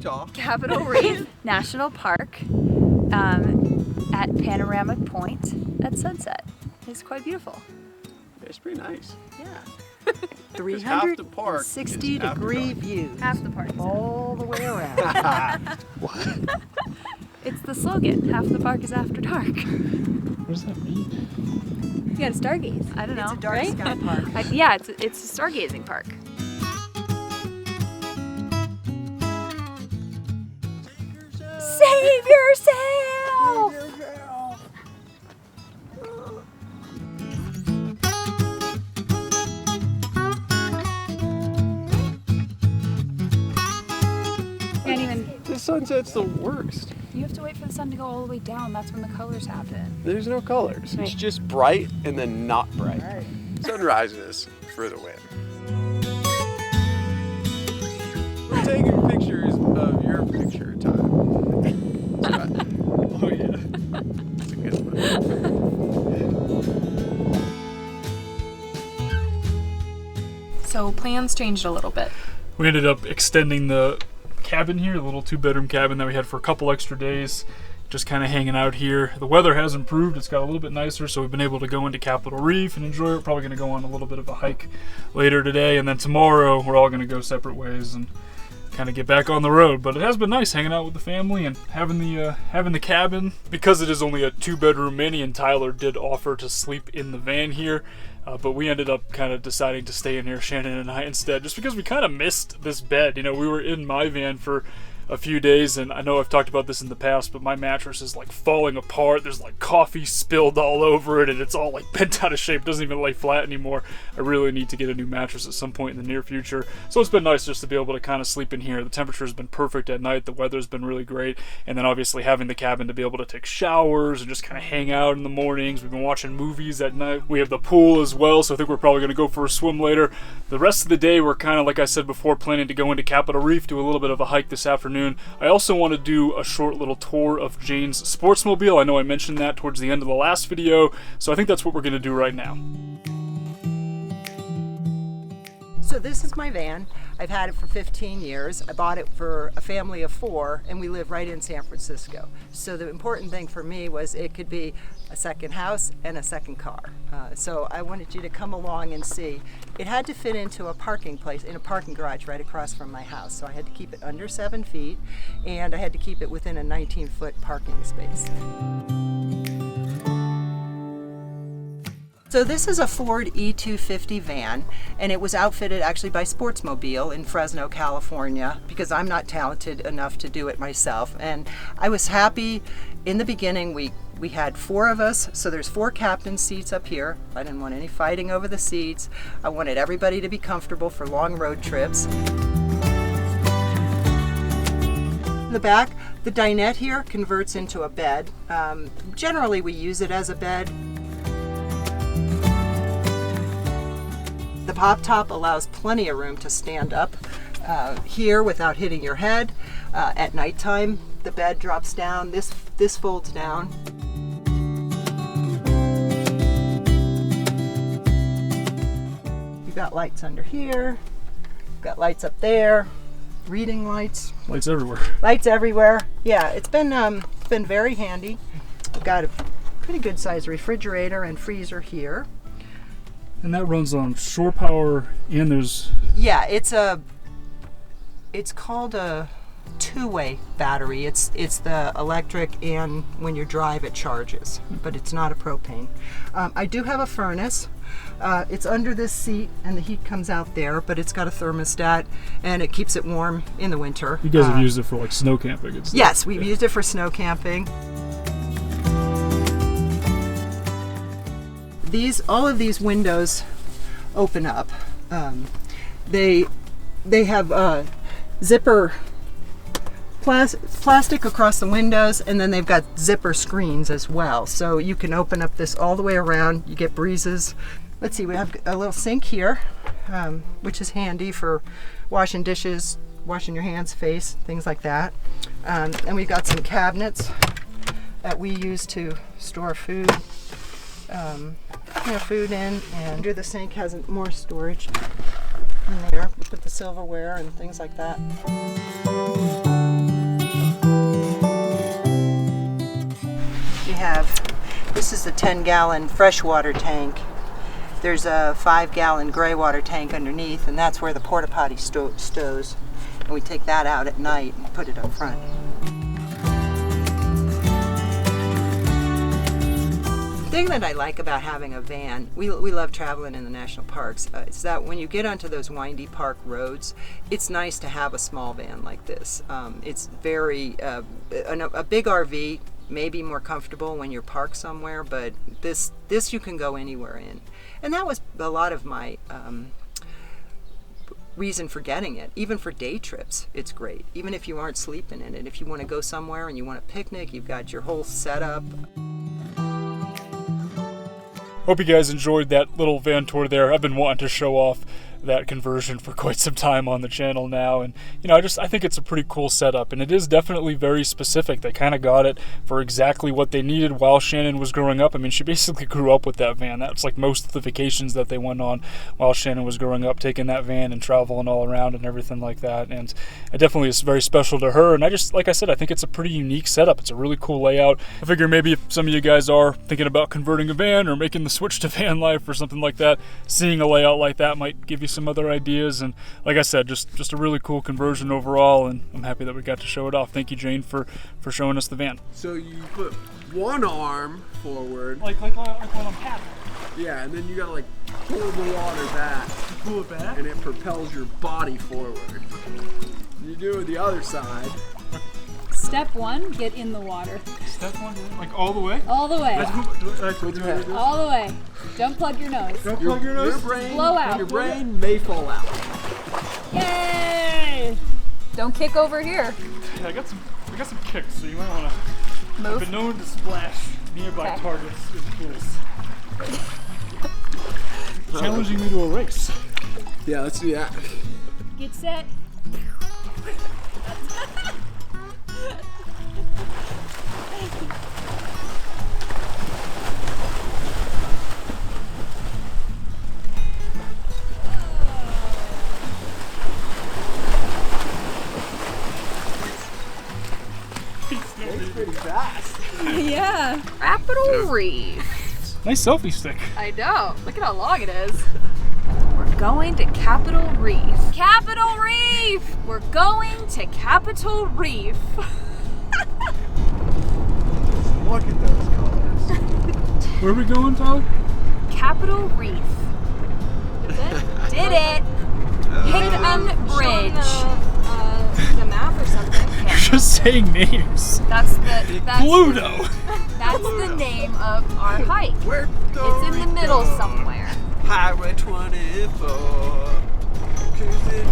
Utah. Capitol Reef National Park at Panoramic Point at sunset. It's quite beautiful. It's pretty nice. Yeah. 360-degree view. Half the park. All the way around. What? It's the slogan, half the park is after dark. What does that mean? You gotta stargaze. I don't know. It's a dark right? sky park. Yeah, it's a stargazing park. Save yourself! Can't even. The sunset's the worst. You have to wait for the sun to go all the way down. That's when the colors happen. There's no colors. Right. It's just bright and then not bright. Right. Sunrises for the win. We're taking pictures of your picture time. Oh yeah. That's a good one. So plans changed a little bit. We ended up extending the cabin here, the little 2-bedroom cabin that we had for a couple extra days, just kind of hanging out here. The weather has improved. It's got a little bit nicer, so we've been able to go into Capitol Reef and enjoy it. We're probably going to go on a little bit of a hike later today, and then tomorrow we're all going to go separate ways and kind of get back on the road. But it has been nice hanging out with the family and having the cabin. Because it is only a 2-bedroom mini, and Tyler did offer to sleep in the van here, but we ended up kind of deciding to stay in here, Shannon and I, instead, just because we kind of missed this bed. You know, we were in my van for a few days, and I know I've talked about this in the past, but my mattress is like falling apart. There's like coffee spilled all over it, and it's all like bent out of shape. It doesn't even lay flat anymore. I really need to get a new mattress at some point in the near future. So it's been nice just to be able to kind of sleep in here. The temperature has been perfect at night. The weather's been really great, and then obviously having the cabin to be able to take showers and just kind of hang out in the mornings. We've been watching movies at night. We have the pool as well, so I think we're probably going to go for a swim later. The rest of the day, we're kind of, like I said before, planning to go into Capitol Reef, do a little bit of a hike this afternoon. I also want to do a short little tour of Jane's Sportsmobile. I know I mentioned that towards the end of the last video, so I think that's what we're going to do right now. So this is my van. I've had it for 15 years. I bought it for a family of 4, and we live right in San Francisco. So the important thing for me was it could be a second house and a second car. So I wanted you to come along and see. It had to fit into a parking place, in a parking garage right across from my house. So I had to keep it under 7 feet, and I had to keep it within a 19-foot parking space. So this is a Ford E250 van, and it was outfitted actually by Sportsmobile in Fresno, California, because I'm not talented enough to do it myself. And I was happy in the beginning. We had 4 of us, so there's 4 captain seats up here. I didn't want any fighting over the seats. I wanted everybody to be comfortable for long road trips. In the back, the dinette here converts into a bed. Generally, we use it as a bed. The pop top allows plenty of room to stand up here without hitting your head. At nighttime, the bed drops down. This folds down. You've got lights under here. You've got lights up there. Reading lights. Lights everywhere. Lights everywhere. Yeah, it's been very handy. We've got a pretty good sized refrigerator and freezer here. And that runs on shore power, and there's... Yeah, it's called a 2-way battery. It's the electric, and when you drive it charges, but it's not a propane. I do have a furnace. It's under this seat, and the heat comes out there, but it's got a thermostat, and it keeps it warm in the winter. You guys have used it for like snow camping and stuff. Yes, we've used it for snow camping. All of these windows open up. They have zipper plastic across the windows, and then they've got zipper screens as well. So you can open up this all the way around. You get breezes. Let's see, we have a little sink here, which is handy for washing dishes, washing your hands, face, things like that. And we've got some cabinets that we use to store food. Food in, and under the sink has more storage in there. We put the silverware and things like that. this is a 10-gallon freshwater tank. There's a 5-gallon gray water tank underneath, and that's where the porta potty stows. And we take that out at night and put it up front. The thing that I like about having a van, we love traveling in the national parks, is that when you get onto those windy park roads, it's nice to have a small van like this. It's very, a big RV may be more comfortable when you're parked somewhere, but this you can go anywhere in. And that was a lot of my reason for getting it. Even for day trips, it's great. Even if you aren't sleeping in it. If you want to go somewhere and you want a picnic, you've got your whole setup. Hope you guys enjoyed that little van tour there. I've been wanting to show off that conversion for quite some time on the channel now, and I think it's a pretty cool setup, and it is definitely very specific. They kind of got it for exactly what they needed while Shannon was growing up. I mean, she basically grew up with that van. That's like most of the vacations that they went on while Shannon was growing up, taking that van and traveling all around and everything like that, and it definitely is very special to her. And like I said, I think it's a pretty unique setup. It's a really cool layout. I figure maybe if some of you guys are thinking about converting a van or making the switch to van life or something like that, seeing a layout like that might give you some other ideas. And like I said, just a really cool conversion overall, and I'm happy that we got to show it off. Thank you, Jane, for showing us the van. So you put one arm forward. Like when I'm paddling. Yeah, and then you gotta like pull the water back. Pull it back? And it propels your body forward. You do it the other side. Step 1, get in the water. Step 1, like all the way? All the way. All the way. Don't plug your nose. Don't plug your nose? Your brain, Blow out. Your brain may fall out. Yay! Don't kick over here. Yeah, I got some kicks, so you might want to Move. I've been known to splash nearby Okay. targets with pools. Challenging me to a race. Yeah, let's do that. Get set. It's pretty fast. Yeah. Capital Reef. Nice selfie stick. I know. Look at how long it is. We're going to Capitol Reef. Capitol Reef! We're going to Capitol Reef. Look at those colors. Where are we going, Tyler? Capitol Reef. Did it? Hickman Bridge. The map or something. You're just saying names. That's Pluto. That's the name of our hike. Where It's in the middle somewhere. Highway 24.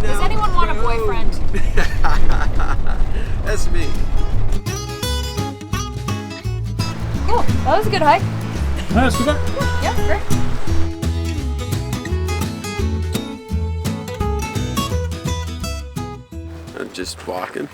Does anyone want a boyfriend? That's me. Cool. That was a good hike. Let's go back. Yep, great. I'm just walking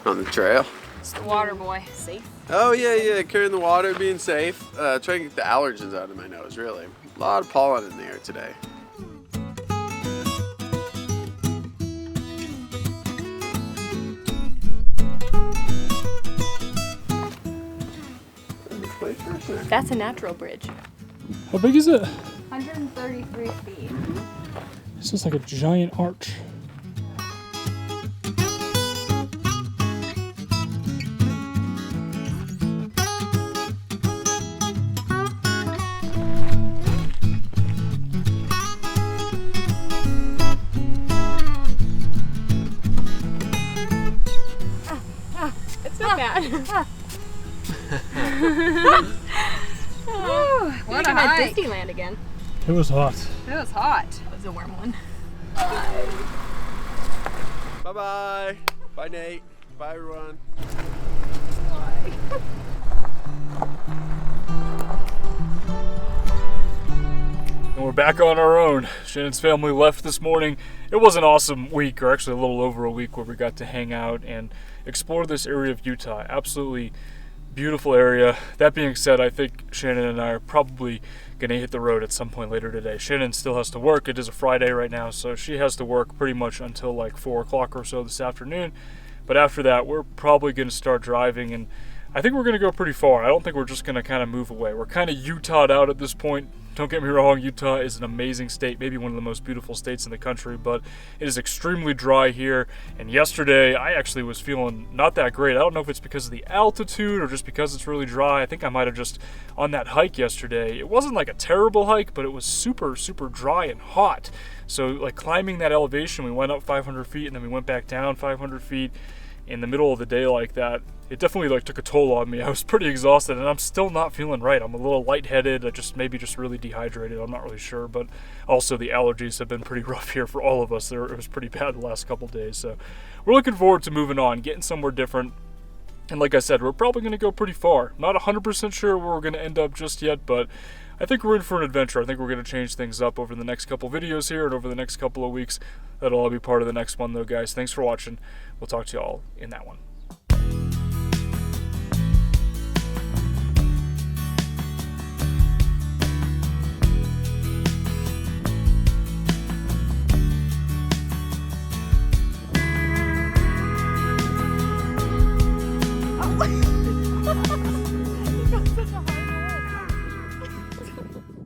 on the trail. It's the water boy. Safe. Oh yeah, carrying the water, being safe. Trying to get the allergens out of my nose, really. A lot of pollen in the air today. That's a natural bridge. How big is it? 133 feet. This is like a giant arch. It's not bad. What I'm a at hike. Disneyland again. It was hot. It was hot. That was a warm one. Bye-bye. Bye, Nate. Bye, everyone. And we're back on our own. Shannon's family left this morning. It was an awesome week, or actually a little over a week, where we got to hang out and explore this area of Utah. Absolutely beautiful area. That being said, I think Shannon and I are probably going to hit the road at some point later today. Shannon still has to work. It is a Friday right now, so she has to work pretty much until like 4 o'clock or so this afternoon. But after that, we're probably going to start driving, and I think we're going to go pretty far. I don't think we're just going to kind of move away. We're kind of Utah'd out at this point. Don't get me wrong, Utah is an amazing state, maybe one of the most beautiful states in the country, but it is extremely dry here. And yesterday, I actually was feeling not that great. I don't know if it's because of the altitude or just because it's really dry. I think I might have just, on that hike yesterday, it wasn't like a terrible hike, but it was super, super dry and hot. So like climbing that elevation, we went up 500 feet and then we went back down 500 feet in the middle of the day like that. It definitely like took a toll on me. I was pretty exhausted and I'm still not feeling right. I'm a little lightheaded, maybe just really dehydrated. I'm not really sure, but also the allergies have been pretty rough here for all of us. It was pretty bad the last couple days. So we're looking forward to moving on, getting somewhere different. And like I said, we're probably going to go pretty far. Not 100% sure where we're going to end up just yet, but I think we're in for an adventure. I think we're going to change things up over the next couple videos here and over the next couple of weeks. That'll all be part of the next one though, guys. Thanks for watching. We'll talk to you all in that one.